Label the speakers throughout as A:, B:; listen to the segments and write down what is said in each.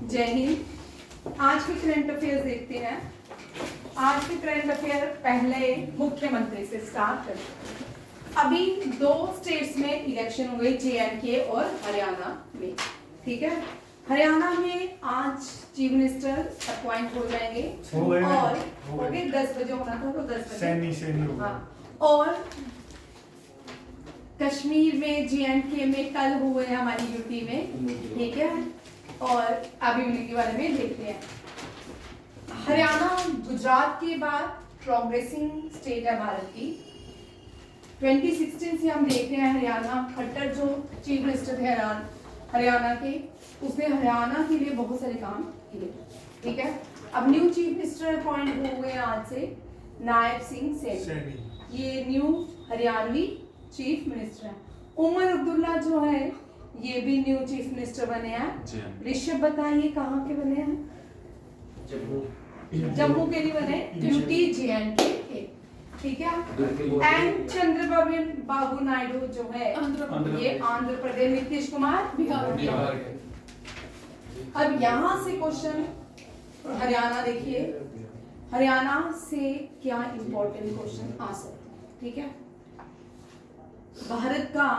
A: जय हिंद। आज के करंट अफेयर्स देखते हैं। आज के करंट अफेयर पहले मुख्यमंत्री से स्टार्ट करते हैं। अभी दो स्टेट्स में इलेक्शन हुए, JNK और हरियाणा में। ठीक है, हरियाणा में आज चीफ मिनिस्टर अपॉइंट हो जाएंगे और हो गए 10 बजे होना था तो 10 बजे। हाँ, और कश्मीर में JNK में कल हुए हमारी यूपी में। ठीक है, और अभी उन्हीं के बारे में देखते हैं। हरियाणा गुजरात के बाद प्रोग्रेसिंग स्टेट है भारत की। 2016 से हम देख रहे हैं हरियाणा, खट्टर जो चीफ मिनिस्टर थे हरियाणा के, उसने हरियाणा के लिए बहुत सारे काम किए। ठीक है, अब न्यू चीफ मिनिस्टर अपॉइंट हो गए आज से नायब सिंह सैनी। ये न्यू हरियाणवी चीफ मिनिस्टर है। उमर अब्दुल्ला जो है ये भी न्यू चीफ मिनिस्टर बने हैं। ऋषभ बताइए कहाँ के बने हैं? जम्मू के लिए बने, यूटी JNK के। ठीक है, एंड चंद्रबाबू नायडू जो है ये आंध्र प्रदेश, नीतीश कुमार बिहार के। अब यहाँ से क्वेश्चन हरियाणा देखिए, हरियाणा से क्या इंपॉर्टेंट क्वेश्चन आ सकते हैं। ठीक है, भारत का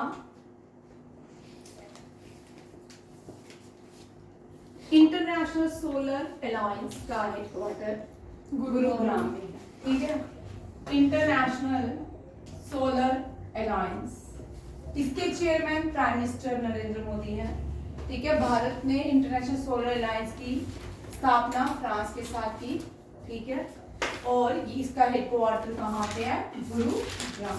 A: इंटरनेशनल सोलर अलायंस का हेडक्वार्टर गुरुग्राम में है। ठीक है, इंटरनेशनल सोलर अलायंस, इसके chairman prime minister Narendra Modi हैं। ठीक है, भारत ने इंटरनेशनल सोलर अलायंस की स्थापना फ्रांस के साथ की। ठीक है, और इसका हेडक्वार्टर कहाँ पे है? गुरुग्राम।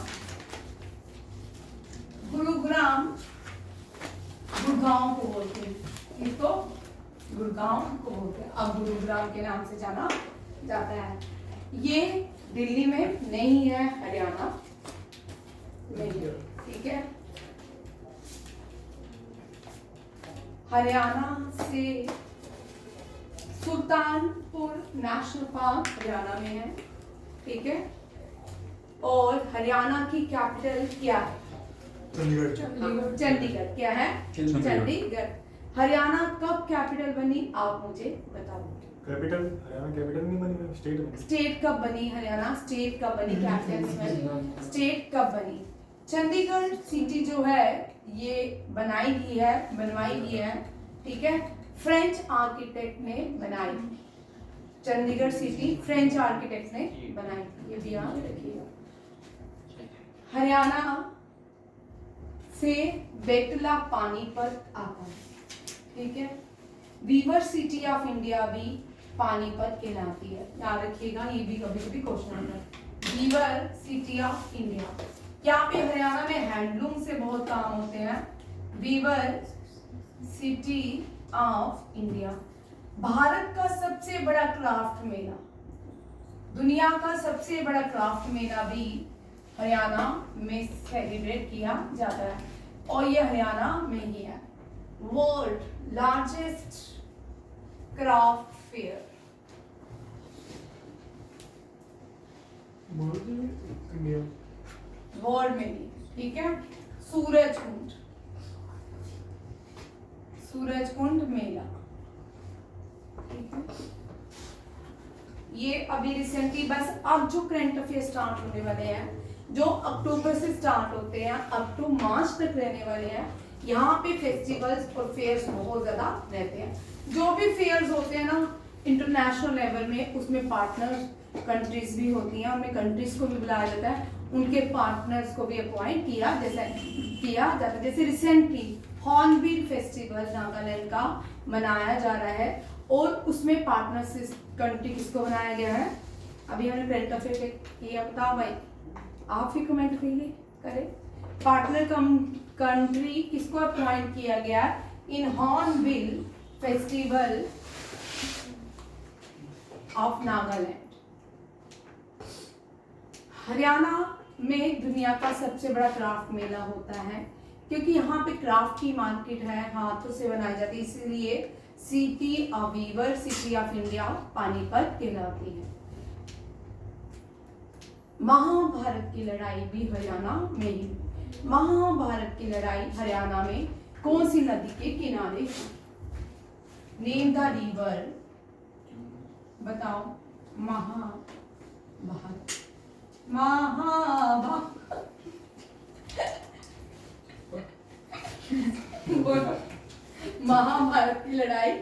A: गुरुग्राम गुड़गांव को बोलते हैं, इसको गुड़गांव को बोलते हैं। अब गुरुग्राम के नाम से जाना जाता है। ये दिल्ली में नहीं है, हरियाणा में। ठीक है, हरियाणा से सुल्तानपुर नेशनल पार्क हरियाणा में है। ठीक है, और हरियाणा की कैपिटल क्या है? चंडीगढ़। क्या है? चंडीगढ़। हरियाणा कब कैपिटल बनी आप मुझे बताओ।
B: कैपिटल हरियाणा कैपिटल नहीं बनी, स्टेट बनी।
A: स्टेट कब बनी? हरियाणा स्टेट कब बनी? कैपिटल स्टेट कब बनी? चंडीगढ़ सिटी जो है ये बनवाई गई है। ठीक है, फ्रेंच आर्किटेक्ट ने बनाई। चंडीगढ़ सिटी फ्रेंच आर्किटेक्ट ने बनाई, ये भी याद रखिएगा। हरियाणा से बेतला पानीपत आता है। ठीक है, वीवर सिटी ऑफ इंडिया भी पानीपत कहलाती है, याद रखिएगा, ये भी कभी कभी क्वेश्चन आता है। वीवर सिटी ऑफ इंडिया, यहाँ पे हरियाणा में हैंडलूम से बहुत काम होते हैं। Weaver city of India. Bharat का सबसे बड़ा क्राफ्ट मेला, दुनिया का सबसे बड़ा क्राफ्ट मेला भी हरियाणा में सेलिब्रेट किया जाता है, और ये हरियाणा में ही है। World largest craft fair, world में भी। ठीक है, सूरजकुंड मेला। ठीक है, ये अभी रिसेंटली, बस अब जो करंट अफेयर स्टार्ट होने वाले हैं, जो अक्टूबर से स्टार्ट होते हैं अप टू मार्च तक रहने वाले हैं, यहाँ पे फेस्टिवल्स और फेयर्स बहुत ज्यादा रहते हैं। जो भी फेयर्स होते हैं ना इंटरनेशनल लेवल में, उसमें पार्टनर कंट्रीज भी होती हैं, उनमें कंट्रीज को भी बुलाया जाता है, उनके पार्टनर्स को भी अपॉइंट किया जाता है। जैसे रिसेंटली हॉर्नबिल फेस्टिवल नागालैंड का मनाया जा रहा है, और उसमें पार्टनर कंट्री किसको बनाया गया है? अभी हमने करंट अफेयर किया, बताओ भाई, आप ही कमेंट करें। पार्टनर कंट्री किसको अपॉइंट किया गया in Hornbill festival of Nagaland? Haryana में दुनिया का सबसे बड़ा क्राफ्ट मेला होता है, क्योंकि यहाँ पे क्राफ्ट की मार्केट है, हाथों से बनाई जाती है, इसलिए city of weaver city of India Panipat कहलाती है। महाभारत की लड़ाई भी हरियाणा में ही। महाभारत की लड़ाई हरियाणा में कौन सी नदी के किनारे? नेम द रिवर, बताओ। महाभारत, बोलो, महाभारत की लड़ाई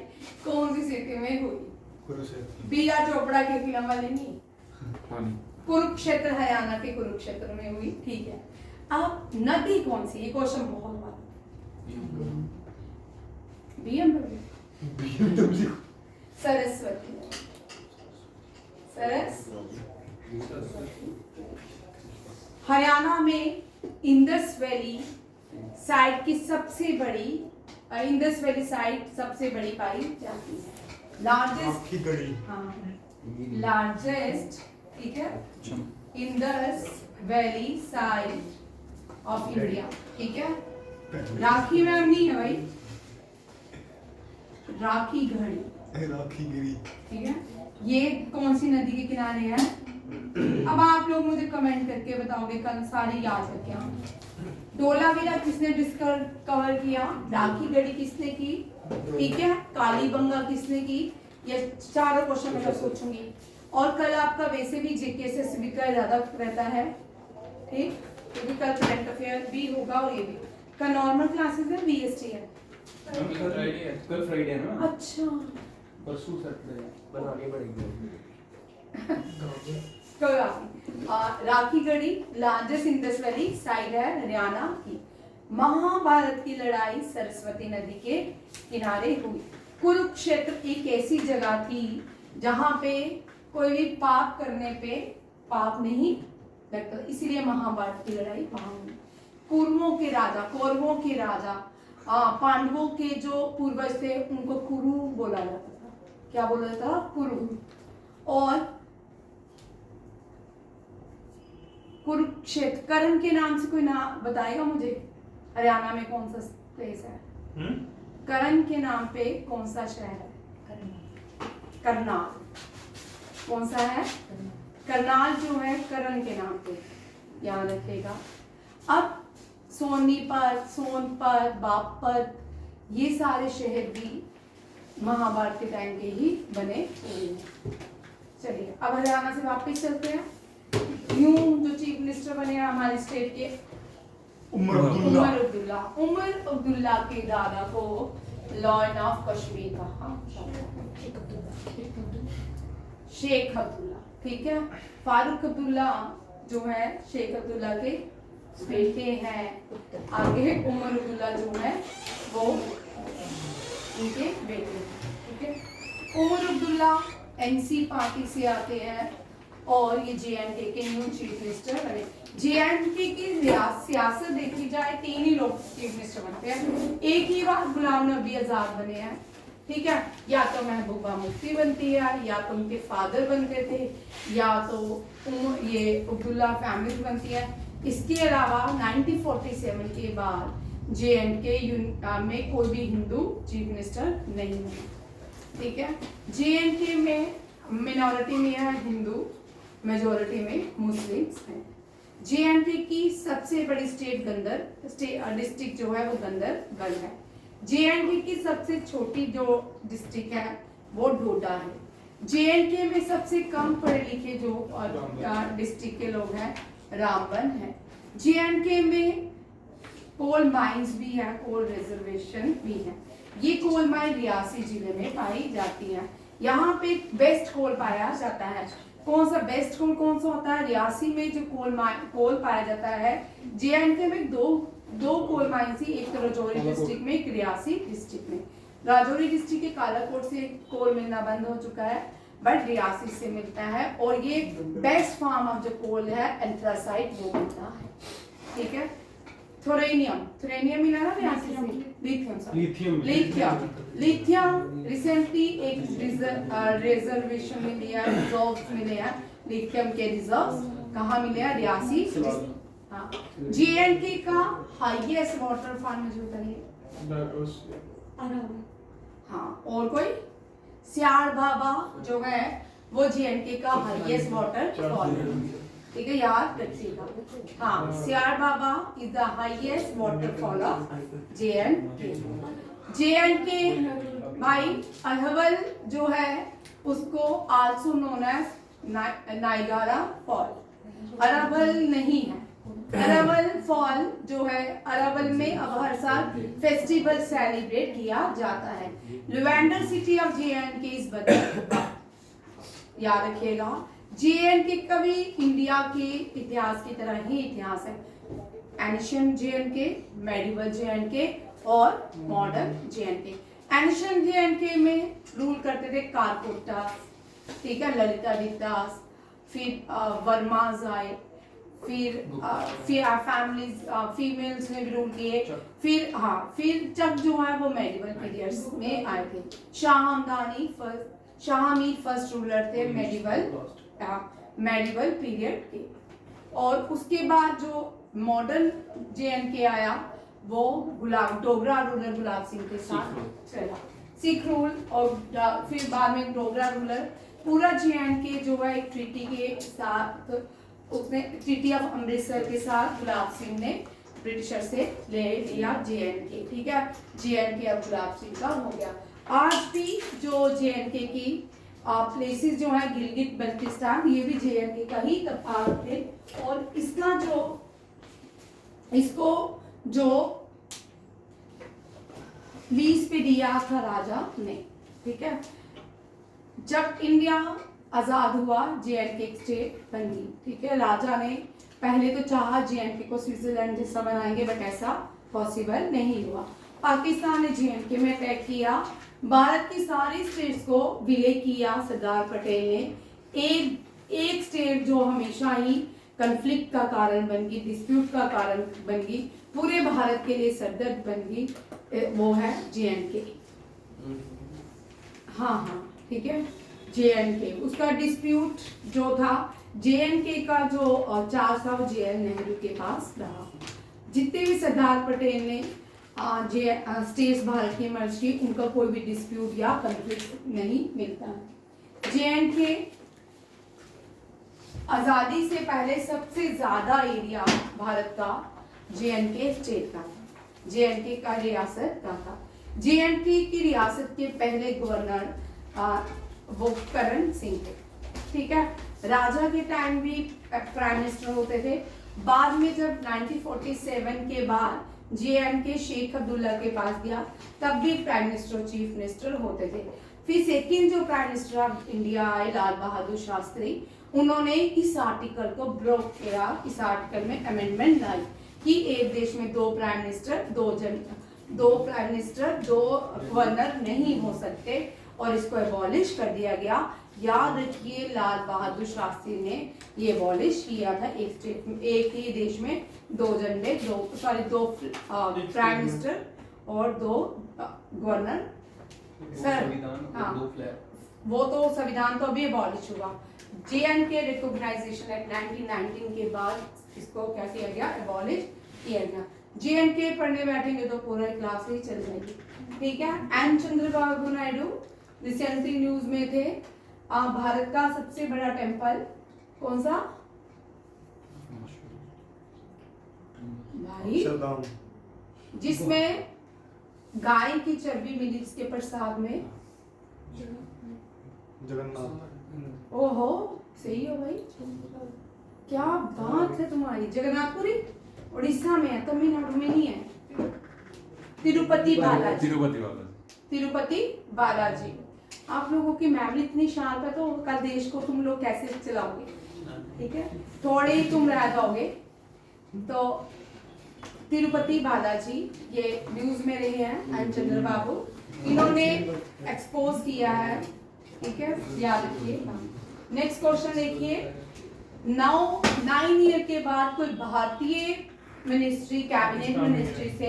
A: कौन सी सिटी में हुई?
B: कुरुक्षेत्र।
A: बी आर चोपड़ा के फिल्म वाले नहीं,
B: पानी।
A: कुरुक्षेत्र, हरियाणा के कुरुक्षेत्र में हुई। ठीक है, अब नदी कौन सी? ये क्वेश्चन बहुत बार BMW, सरस्वती, हरियाणा में इंडस वैली साइट की सबसे बड़ी, इंडस वैली साइट सबसे बड़ी पाई जाती है। लार्जेस्ट
B: गढ़ी।
A: हाँ, लार्जेस्ट, ठीक है, Indus valley site of India. ठीक है, राखी मैम नहीं है भाई, राखी घड़ी,
B: राखी गिरी।
A: ठीक है। ये कौन सी नदी के किनारे है? अब आप लोग मुझे कमेंट करके बताओगे, कल सारे याद रखे हम। डोलावीरा किसने डिस्कवर किया? राखी गढ़ी किसने की? ठीक है, कालीबंगा किसने की? ये चारों क्वेश्चन मैं सोचूंगी। और कल आपका वैसे भी जीके से सिविक का ज्यादा रहता है, ठीक, क्योंकि कल करंट अफेयर भी होगा और ये भी। कल नॉर्मल क्लासेस है, बीएसटी है।
C: कल फ्राइडे है ना?
A: अच्छा,
C: परसों सैटरडे बनानी पड़ेगी।
A: कोई बात नहीं। Rakhi Garhi largest Indus valley site है हरियाणा की। महाभारत की लड़ाई सरस्वती नदी के किनारे हुई। कुरुक्षेत्र एक ऐसी जगह थी जहां पे कोई भी पाप करने पे पाप नहीं लगता, इसीलिए महाभारत की लड़ाई वहां हुई। कौरवों के राजा पांडवों के जो पूर्वज थे उनको कुरु बोला जाता था। क्या बोला जाता था? कुरु। और कुरुक्षेत्र, करण के नाम से कोई नाम बताएगा मुझे? हरियाणा में कौन सा प्लेस है? करण के नाम पे कौन सा शहर है? करनाल। कौन सा है? करनाल जो है करण के नाम पे, याद रखेगा। अब सोनपत, बागपत, ये सारे शहर भी महाभारत के टाइम के ही बने हुए हैं। चलिए अब हरियाणा से वापस चलते हैं। न्यू जो चीफ मिनिस्टर बने हैं हमारे स्टेट के, उमर अब्दुल्ला के दादा को लॉर्ड ऑफ कश्मीर कहा, शेख अब्दुल्ला। ठीक है, फारूक अब्दुल्ला जो है शेख अब्दुल्ला के बेटे हैं। आगे उमर अब्दुल्ला जो है वो उनके बेटे। ठीक है, उमर अब्दुल्ला एनसी पार्टी से आते हैं और ये जेएनके के न्यू चीफ मिनिस्टर बने। जेएनके की सियासत देखी जाए, 3 ही लोग चीफ मिनिस्टर बनते हैं। एक ही बार गुलाम नबी आजाद बने हैं। ठीक है, या तो महबूबा मुफ्ती बनती है, या तो उनके फादर बनते थे, या तो ये अब्दुल्ला फैमिली बनती है। इसके अलावा 1947 के बाद जेएनके में कोई भी हिंदू चीफ मिनिस्टर नहीं बना। ठीक है, जेएनके में मिनॉरिटी में है हिंदू, मेजोरिटी में मुस्लिम्स हैं। जेएनके की सबसे बड़ी स्टेट गंदर डिस्ट्रिक्ट जो है वो गंदरबल है। जेएनके की सबसे छोटी जो डिस्ट्रिक्ट है वो डोडा है। जेएनके में सबसे कम पढ़े लिखे जो डिस्ट्रिक्ट के लोग हैं रामबन है। जेएनके में कोल माइंस भी है, कोल रिजर्वेशन भी है। ये कोल माइन रियासी जिले में पाई जाती है। यहाँ पे बेस्ट कोल पाया जाता है। कौन सा बेस्ट कोल कौन सा होता है? रियासी में जो कोल पाया जाता है। जेएनके में दो कोल माइंस ही, एक तो राजौरी डिस्ट्रिक्ट में, एक रियासी डिस्ट्रिक्ट में। राजौरी डिस्ट्रिक्ट के कालाकोट से कोल मिलना बंद हो चुका है, बट रियासी से मिलता है। और ये बेस्ट फॉर्म ऑफ जो कोल है एंथ्रासाइट वो मिलता है। ठीक है, थोरेनियम मिला ना रियासी से, लिथियम रिसेंटली एक रिजर्वेशन में लिया, रिजर्व्स मिले हैं। लिथियम के रिजर्व्स कहाँ मिले हैं? रियासी। हाँ, जेएनके का हाईएस्ट वाटरफॉल मुझे बताइए। हाँ, और कोई? सियाड़ बाबा जो है वो जेएनके का हाईएस्ट वाटरफॉल है। ठीक है, याद रखिएगा। हाँ, Siyad Baba is the highest waterfall of J and K. J and K भाई अरवल जो है उसको also known as Niagara fall. Arwal नहीं है, अरवल फॉल जो है अरवल में अब हर साल फेस्टिवल सेलिब्रेट किया जाता है। Lavender city of J&K is बदल, याद रखिएगा J&K कभी इंडिया के इतिहास की तरह ही इतिहास है। एंशिएंट J&K, मेडिवल J&K और मॉडर्न J&K। एंशिएंट J&K में रूल करते थे कारकोटास, ठीक है, ललितादित्यास, फिर वर्माज आए, फिर फैमिलीज फीमेल्स ने भी रूल किए, फिर चक जो है वो मेडिवल पीरियड्स में आए थे। शाह हमीद फर्स्ट रूलर थे मेडिवल पीरियड के। और उसके बाद जो मॉडर्न J&K आया वो डोगरा रूलर गुलाब सिंह के साथ चला, सिख रूल, और फिर बाद में डोगरा रूलर। पूरा J&K जो है एक ट्रीटी के साथ, उसने ट्रीटी ऑफ अमृतसर के साथ गुलाब सिंह ने ब्रिटिशर से ले लिया J&K, ठीक है। J&K अब गुलाब सिंह का हो गया। आज भी जो J&K की प्लेसेस जो है गिलगित बल्तिस्तान, ये भी J&K का ही पार्ट थे। और इसको जो लीज पे दिया था राजा ने, ठीक है। जब इंडिया आजाद हुआ J&K एक स्टेट बनी, ठीक है। राजा ने पहले तो चाहा J&K को स्विट्जरलैंड जैसा बनाएंगे, बट ऐसा पॉसिबल नहीं हुआ। पाकिस्तान ने J&K में अटैक किया, भारत की सारी स्टेट्स को विलय किया सरदार पटेल ने। एक स्टेट जो हमेशा ही कन्फ्लिक्ट का कारण बन गई, डिस्प्यूट का कारण बन गई, पूरे भारत के लिए सरदर्द बन गई, वो है J&K। हाँ, ठीक है, J&K। उसका डिस्प्यूट जो था, J&K का जो चार्ज था वो JL नेहरू के पास रहा। जितने भी सरदार पटेल ने स्टेट्स भारत की मर्ज की, उनका कोई भी डिस्प्यूट या कन्फ्लिक्ट नहीं मिलता है। J&K आजादी से पहले सबसे ज्यादा एरिया भारत का J&K स्टेट का, J&K का रियासत का था। J&K की रियासत के पहले गवर्नर वो करण सिंह थे, ठीक है। राजा के टाइम भी प्राइम मिनिस्टर होते थे। बाद में जब 1947 के बाद J&K शेख अब्दुल्ला के पास गया, तब भी प्राइम मिनिस्टर चीफ मिनिस्टर होते थे। फिर सेकंड जो प्राइम मिनिस्टर ऑफ इंडिया आए, लाल बहादुर शास्त्री, उन्होंने इस आर्टिकल को ब्रोक किया। इस आर्टिकल में अमेंडमेंट लाई कि एक देश में दो प्राइम मिनिस्टर, दो गवर्नर नहीं हो सकते, और इसको एबॉलिश कर दिया गया। याद रखिए, लाल बहादुर शास्त्री ने ये एबॉलिश किया था। एक स्टेट में, एक ही देश में दो प्राइम मिनिस्टर और दो गवर्नर। सर हाँ, वो तो संविधान तो अभी एबॉलिश हुआ। J&K रिकॉग्नाइजेशन एक्ट 1919 के बाद इसको क्या किया गया, एबॉलिश किया गया। J&K पढ़ने बैठेंगे तो पूरा क्लास ही चल जाएगी, ठीक है। N Chandrababu Naidu recently news में थे। भारत का सबसे बड़ा टेम्पल कौन सा भाई, जिसमें गाय की चर्बी मिली, जिसके प्रसाद में
B: जगन्नाथ।
A: ओहो, सही हो भाई, क्या बात है तुम्हारी। जगन्नाथपुरी उड़ीसा में है, तमिलनाडु में नहीं है। तिरुपति बालाजी। आप लोगों की मेमोरी इतनी शार्प है, तो कल देश को तुम लोग कैसे चलाओगे, ठीक है। थोड़े ही तुम रह जाओगे। तो तिरुपति बालाजी ये न्यूज में रहे हैं, एन चंद्रबाबू, इन्होंने एक्सपोज किया है, ठीक है, याद रखिए। नेक्स्ट क्वेश्चन देखिए। 9 ईयर के बाद कोई भारतीय मिनिस्ट्री, कैबिनेट मिनिस्ट्री से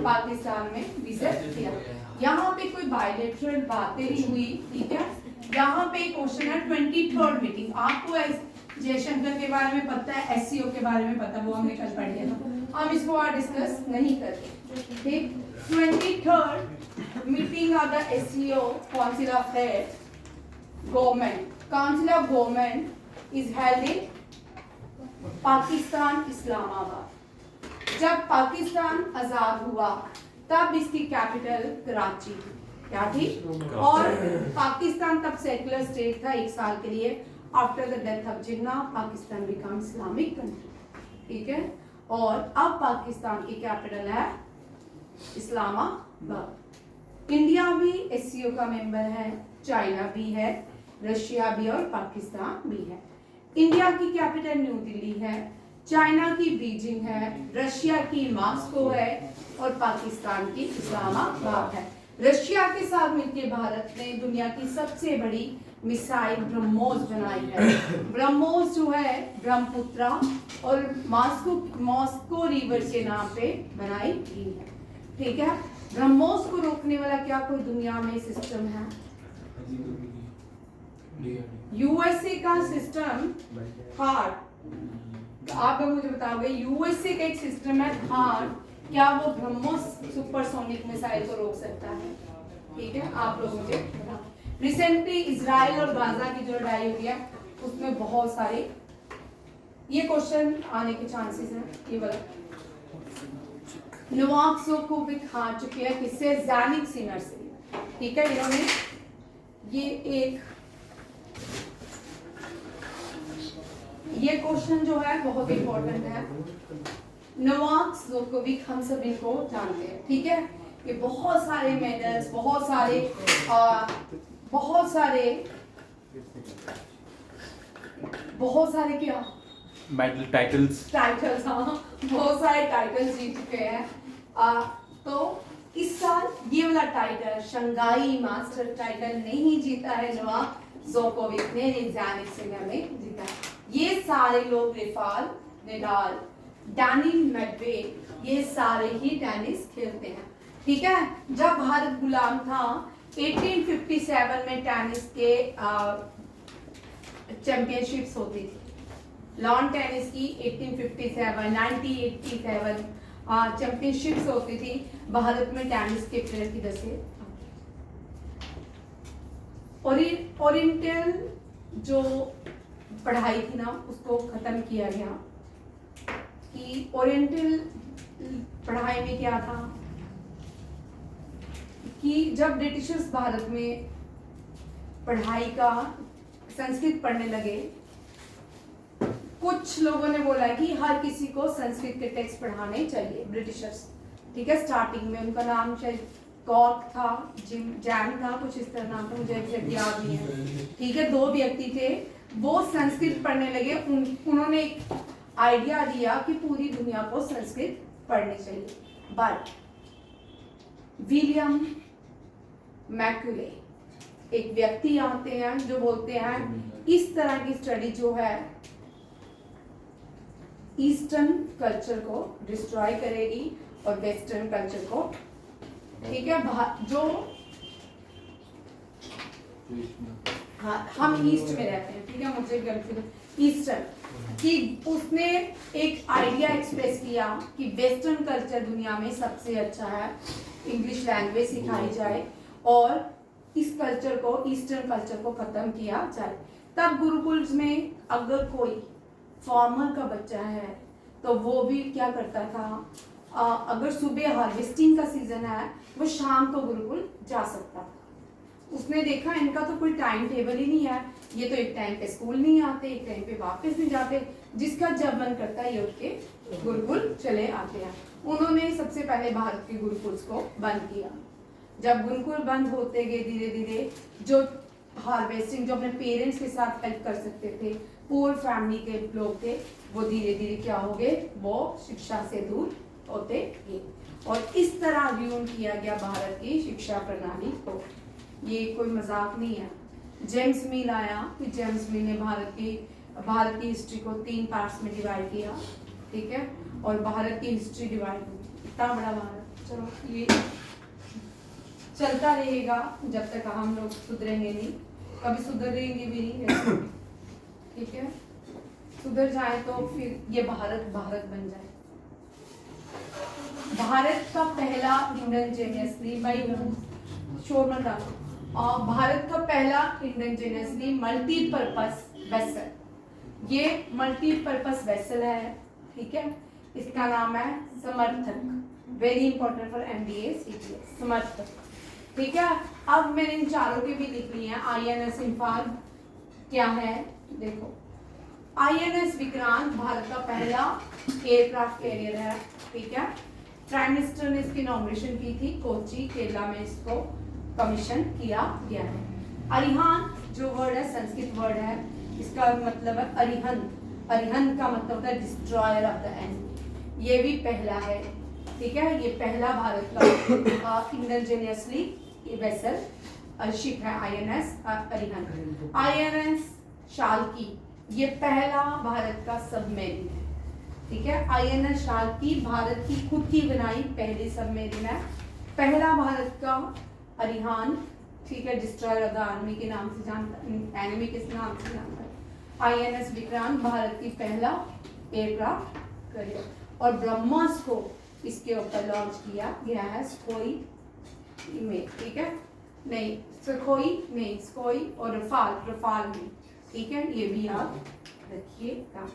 A: पाकिस्तान में विजिट किया। यहाँ पे कोई बायलैटरल बातें नहीं हुई, ठीक है। यहाँ पे क्वेश्चन है 23rd मीटिंग। आपको जयशंकर के बारे में पता है, SCO के बारे में पता है, वो हमने कल पढ़ लिया था, हम इसको आज डिस्कस नहीं करते, ठीक। 23rd meeting of the SCO council of government is held in Pakistan, Islamabad. जब पाकिस्तान आजाद हुआ तब इसकी कैपिटल कराची थी। क्या थी? और पाकिस्तान तब सेकुलर स्टेट था 1 साल के लिए। After the death of Jinnah Pakistan become Islamic country, ठीक है। और अब पाकिस्तान की कैपिटल है इस्लामाबाद। इंडिया भी एससीओ का मेंबर है, चाइना भी है, रशिया भी और पाकिस्तान भी है। इंडिया की कैपिटल न्यू दिल्ली है, चाइना की बीजिंग है, रशिया की मॉस्को है और पाकिस्तान की इस्लामाबाद है। रशिया के साथ मिलकर भारत ने दुनिया की सबसे बड़ी मिसाइल ब्रह्मोस बनाई है। ब्रह्मोस जो है ब्रह्मपुत्रा और मॉस्को रिवर के नाम पे बनाई गई है, ठीक है। ब्रह्मोस को रोकने वाला क्या कोई दुनिया में सिस्टम है? यूएसए का सिस्टम थार्ड। आप लोग मुझे बताओगे यूएसए का एक सिस्टम है थार्ड, क्या वो ब्रह्मोस सुपरसोनिक मिसाइल को रोक सकता है? ठीक है, आप लोग मुझे बताओ। रिसेंटली इजराइल और गाजा की जो लड़ाई हुई है उसमें बहुत सारे ये क्वेश्चन आने के चांसेस हैं। ये वाला नोवाक जोकोविक हार चुके हैं किससे? ज़ैनिक सिनर से, ठीक है। इन्होंने ये क्वेश्चन जो है बहुत इंपॉर्टेंट है। नोवाक जोकोविक, हम सब इनको जानते हैं, ठीक है। ये बहुत सारे मेडल्स, बहुत सारे क्या
B: मेडल टाइटल्स,
A: हाँ, बहुत सारे टाइटल्स जीत चुके हैं। तो इस साल ये वाला टाइटल शंघाई मास्टर टाइटल नहीं जीता है नोवाक जोकोविक ने, ज़ैनिक सिनर ने जीता है। ये सारे लोग रेफाल नडाल, डैनिल मेडवेडेव, ये सारे ही टेनिस खेलते हैं, ठीक है। जब भारत गुलाम था 1857 में टेनिस के चैंपियनशिप्स होती थी। लॉन टेनिस की 1987 चैंपियनशिप्स होती थी भारत में टेनिस के प्लेयर की दशे। ओरिएंटल जो पढ़ाई थी ना उसको खत्म किया गया। कि ओरिएंटल पढ़ाई में क्या था कि जब ब्रिटिशर्स भारत में पढ़ाई का संस्कृत पढ़ने लगे, कुछ लोगों ने बोला कि हर किसी को संस्कृत के टेक्स्ट पढ़ाने चाहिए, ब्रिटिशर्स, ठीक है। स्टार्टिंग में उनका नाम शायद कॉर्क था, जैन था, कुछ इस तरह नाम था, मुझे एग्जैक्ट याद नहीं है, ठीक है। 2 व्यक्ति थे, वो संस्कृत पढ़ने लगे। उन्होंने एक आइडिया दिया कि पूरी दुनिया को संस्कृत पढ़नी चाहिए। बट विलियम मैक्यूले एक व्यक्ति आते हैं जो बोलते हैं इस तरह की स्टडी जो है ईस्टर्न कल्चर को डिस्ट्रॉय करेगी और वेस्टर्न कल्चर को, ठीक है। जो हाँ, हम ईस्ट में रहते हैं, ठीक है, मुझे कंफ्यूजन ईस्टर्न कि उसने एक आइडिया एक्सप्रेस किया कि वेस्टर्न कल्चर दुनिया में सबसे अच्छा है, इंग्लिश लैंग्वेज सिखाई जाए और इस कल्चर को, ईस्टर्न कल्चर को खत्म किया जाए। तब गुरुकुल्स में अगर कोई फार्मर का बच्चा है तो वो भी क्या करता था, अगर सुबह हार्वेस्टिंग का सीजन है वो शाम को गुरुकुल जा सकता था। उसने देखा इनका तो कोई टाइम टेबल ही नहीं है, ये तो एक टाइम पे स्कूल नहीं आते, एक टाइम पे वापस नहीं जाते, जिसका जब मन करता है ये उठ के गुरुकुल चले आते हैं। उन्होंने सबसे पहले भारत के गुरुकुल्स को बंद किया। जब गुरुकुल बंद होते गए धीरे धीरे, जो हार्वेस्टिंग, जो अपने पेरेंट्स के साथ हेल्प कर सकते थे, पुअर फैमिली के लोग थे, वो धीरे धीरे क्या हो गए, वो शिक्षा से दूर होते गए। और इस तरह ड्यून किया गया भारत की शिक्षा प्रणाली को। ये कोई मजाक नहीं है। जेम्स मिल आया, कि जेम्स मिल ने भारत की हिस्ट्री को 3 पार्ट्स में डिवाइड किया, ठीक है, और भारत की हिस्ट्री डिवाइड हुई। इतना बड़ा भारत, चलो ये चलता रहेगा जब तक हम लोग सुधरेंगे नहीं, कभी सुधरेंगे भी नहीं, ठीक है। सुधर जाए तो फिर ये भारत बन जाए। भारत का पहला इंडिजिनियसली भारत का पहला इंडिजिनियसली मल्टीपर्पस वेसल, ये मल्टीपर्पस वेसल है, ठीक है। इसका नाम है समर्थक, very important for MBA CPS, समर्थक। ठीक है। अब मैंने इन चारों के भी लिख लिए हैं। INS इम्फाल क्या है, देखो INS विक्रांत भारत का पहला एयरक्राफ्ट कैरियर है, ठीक है। प्राइम मिनिस्टर ने इसकी इनॉग्रेशन की थी, कोची केरला में इसको कमीशन किया गया है। अरिहंत जो वर्ड है संस्कृत वर्ड है, इसका मतलब है अरिहंत। अरिहंत का मतलब होता है डिस्ट्रॉयर ऑफ द एनिमी। ये भी पहला है, ठीक है। ये पहला भारत का इंडिजिनियसली वेसल शिप है INS अरिहंत। INS शाल्की ये पहला भारत का सबमरीन है, ठीक है। INS शाल्की भारत की खुद की बनाई पहली सबमरीन है। पहला भारत का अरिहंत, ठीक है, डिस्ट्रॉयर ऑफ द आर्मी के नाम से जानता, एनिमी के नाम से जानता है। INS विक्रांत भारत की पहला एयरक्राफ्ट कैरियर। और ब्रह्मोस को इसके ऊपर लॉन्च किया गया है सुखोई में, ठीक है, नहीं सुखोई नहीं, सुखोई और रफाल में, ठीक है। ये भी याद रखिएगा।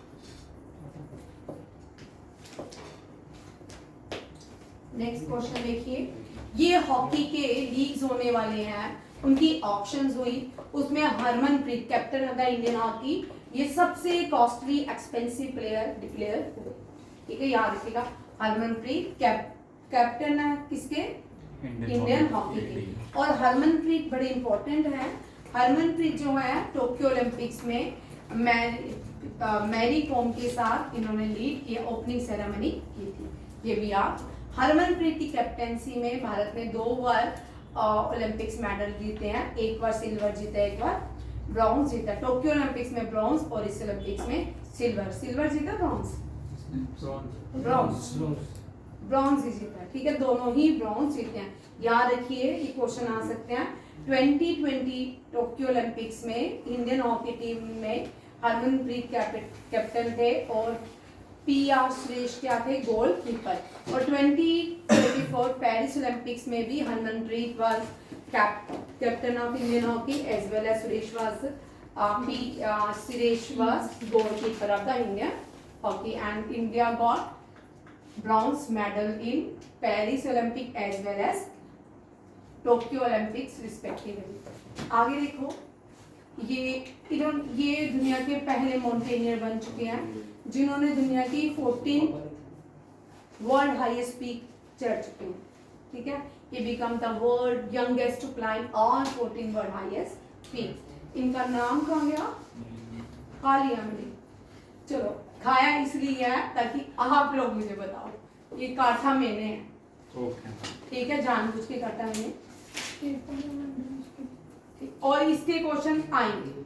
A: नेक्स्ट क्वेश्चन देखिए, ये हॉकी के लीग्स होने वाले हैं, उनकी ऑप्शंस हुई, उसमें Harmanpreet captain of the Indian hockey, ये सबसे कॉस्टली एक्सपेंसिव प्लेयर डिक्लेयर हुए, ठीक है, याद रखिएगा। हरमनप्रीत कैप्टन है किसके, इंडियन हॉकी के। और हरमनप्रीत बड़े इंपॉर्टेंट है। हरमनप्रीत जो है टोक्यो ओलंपिक्स में मैरी कॉम के साथ इन्होंने लीड किया, ओपनिंग सेरेमनी की थी, ये भी आप। हरमनप्रीत की कैप्टेंसी में भारत ने 2 बार ओलंपिक्स मेडल जीते हैं, एक बार सिल्वर जीता, एक बार ब्रॉन्ज जीता। टोक्यो ओलंपिक्स में ब्रॉन्ज और इस ओलंपिक्स में सिल्वर जीता, ब्रॉन्ज ही जीता, ठीक है, दोनों ही ब्रॉन्ज जीते हैं। याद रखिए ये क्वेश्चन आ सकते हैं। 2020 टोक्यो ओलंपिक्स में इंडियन हॉकी टीम में हरमनप्रीत कैप्टन थे और PR सुरेश क्या थे, गोल कीपर। और 2024 पेरिस ओलंपिक्स में भी Harmanpreet was captain of Indian hockey as well as Suresh was goalkeeper of the Indian hockey and India got bronze medal in Paris Olympic as well as Tokyo Olympics respectively। आगे देखो, ये दुनिया के पहले mountaineer बन चुके हैं जिन्होंने दुनिया की 14 वर्ल्ड हाईएस्ट पीक चढ़ चुके हैं, ठीक है। ये become the world youngest to climb all 14 world highest peak. इनका नाम कहाँ गया, खा लिया मैंने, चलो खाया इसलिए है ताकि आप लोग मुझे बताओ। ये काटा मैंने है, ठीक है, जानबूझ के काटा मैंने। और इसके क्वेश्चन आएंगे,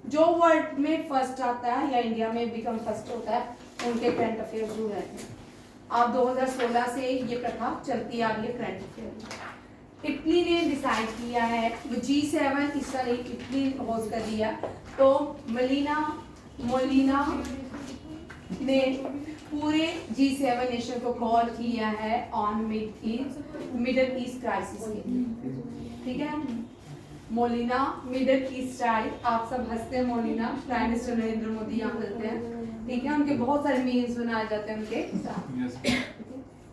A: जो वर्ल्ड में फर्स्ट आता है या इंडिया में बिकम फर्स्ट होता है उनके करंट अफेयर जरूर रहते हैं। आप 2016 से ये प्रथा चलती आ रही है करंट अफेयर। इटली ने डिसाइड किया है, G7 इस साल इटली होस्ट कर दिया, तो मोलिना ने पूरे G7 नेशन को कॉल किया है ऑन मिडल ईस्ट क्राइसिस के लिए, ठीक है। मोलिना मिडल ईस्ट राइट, आप सब हंसते हैं, Molina prime minister Narendra Modi यहाँ हंसते हैं, ठीक है, उनके बहुत सारे मीम्स बनाए जाते हैं उनके साथ।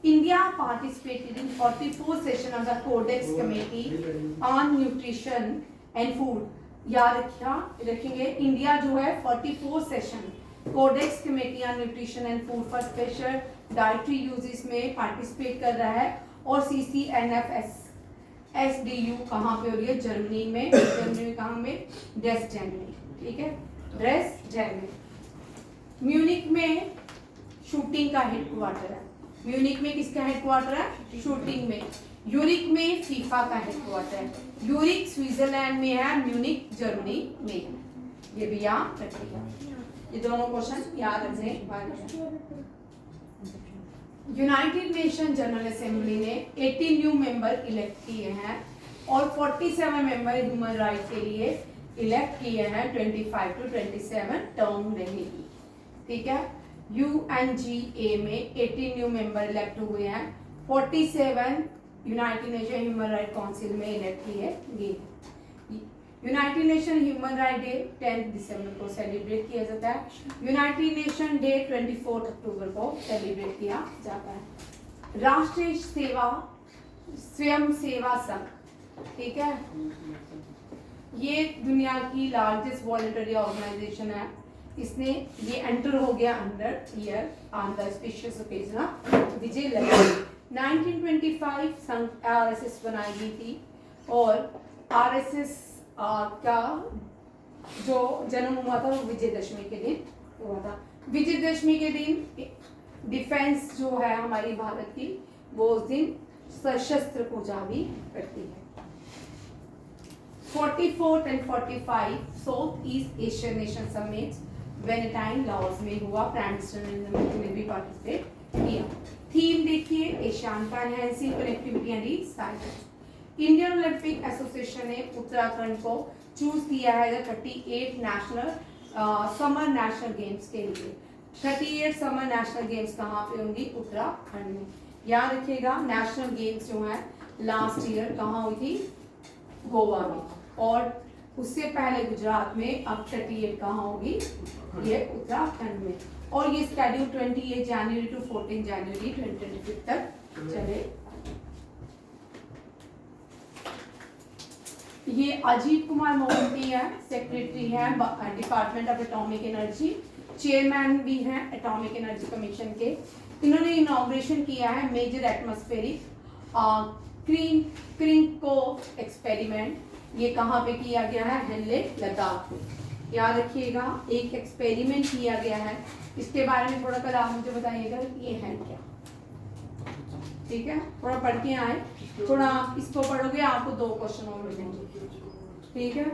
A: India participated in 44 session of the Codex committee on nutrition and food. याद रखेंगे, इंडिया जो है 44 session Codex committee on nutrition and food for special dietary uses में पार्टिसिपेट कर रहा है। और CCNF SDU कहाँ पे हो रही है, जर्मनी में, कहाँ में, ड्रेसडेन में, ठीक है, ड्रेसडेन में। म्यूनिक में शूटिंग का हेडक्वार्टर है, म्यूनिक में किसका हेडक्वार्टर है, शूटिंग में। यूरिक में फीफा का हेडक्वार्टर है, यूरिक स्विट्जरलैंड में है, म्यूनिक जर्मनी में है, ये भी याद रखिएगा। ये दोनों क्वेश्चन याद रखने वाले। यूनाइटेड नेशन जनरल असेंबली ने 18 न्यू मेंबर इलेक्ट किए हैं और 47 मेंबर ह्यूमन राइट के लिए इलेक्ट किए हैं 25 to 27 टर्म रहेगी, ठीक है। UNGA में 18 न्यू मेंबर इलेक्ट हुए हैं, 47 United nation human right council में इलेक्ट किए गए। United nation human right day 10 दिसंबर को सेलिब्रेट किया जाता है। यूनाइटेड नेशन डे 24 अक्टूबर को सेलिब्रेट किया जाता है। राष्ट्रीय स्वयं सेवा संघ ठीक है। ये दुनिया की लार्जेस्ट वॉलंटरी ऑर्गेनाइजेशन है। इसने ये एंटर हो गया under year on the auspicious occasion Vijay Lakshmi. 1925 Sangh RSS बनाई गई थी और आरएसएस का जो जन्म हुआ था वो विजयदशमी के दिन हुआ था। विजयदशमी के दिन डिफेंस जो है हमारी भारत की वो उस दिन सशस्त्र पूजा भी करती है। 44 and 45 South East Asian nation summit Vientiane Laos में हुआ। प्राइम मिनिस्टर ने भी पार्टिसिपेट किया। थीम देखिए ASEAN enhancing connectivity and science. Indian Olympic association ने उत्तराखंड को चूज किया है 38 नेशनल समर नेशनल गेम्स के लिए। 38 समर नेशनल गेम्स कहाँ पे होंगी? उत्तराखंड में। याद रखिएगा नेशनल गेम्स जो है लास्ट ईयर कहाँ हुई थी? गोवा में। और उससे पहले गुजरात में, अब 38 कहाँ होगी? ये उत्तराखंड में। और ये स्केड्यूल 28 जनवरी टू 14 जनवरी 2025 तक चले। ये अजीत कुमार मोहंती है, सेक्रेटरी है department of atomic energy, chairman भी हैं एटॉमिक एनर्जी कमीशन के। इन्होंने इनॉग्रेशन किया है मेजर एटमॉस्फेरिक क्रिंको एक्सपेरिमेंट। ये कहाँ पे किया गया है? हेनले लद्दाख में। याद रखिएगा एक एक्सपेरिमेंट किया गया है, इसके बारे में थोड़ा कल आप मुझे बताइएगा ये है क्या। ठीक है, थोड़ा पढ़ के आए, थोड़ा आप इसको पढ़ोगे आपको 2 क्वेश्चन और मिलेंगे। ठीक है,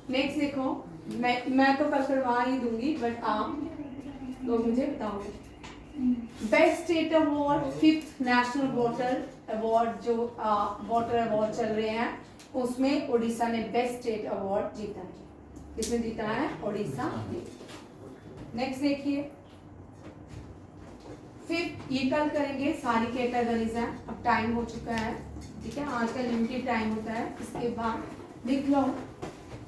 A: नेक्स्ट देखो, मैं तो कल करवा ही दूंगी बट आप लोग मुझे बताओगे। Best state award 5th national water award जो वाटर अवार्ड चल रहे हैं उसमें उड़ीसा ने बेस्ट स्टेट अवार्ड जीता है। किसने जीता है? उड़ीसा ने। नेक्स्ट देखिए 5th, ये कल करेंगे, सारी कैटेगरीज हैं। अब टाइम हो चुका है, ठीक है, आज का लिमिटेड टाइम होता है। इसके बाद लिख लो,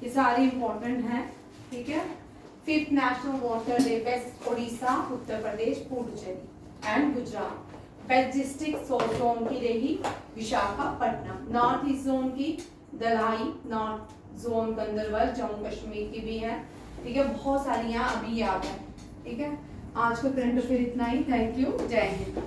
A: ये सारे इंपॉर्टेंट हैं। ठीक है, 5th national water day best Orissa, Uttar Pradesh, Puducherry and Gujarat. Best district south zone की रही विशाखापट्टनम, नॉर्थ ईस्ट जोन की दलाई, नॉर्थ जोन गंदरबल, जम्मू कश्मीर की भी है। ठीक है, बहुत सारी यहाँ अभी याद है। ठीक है, आज का करंट अफेयर इतना ही। थैंक यू, जय हिंद।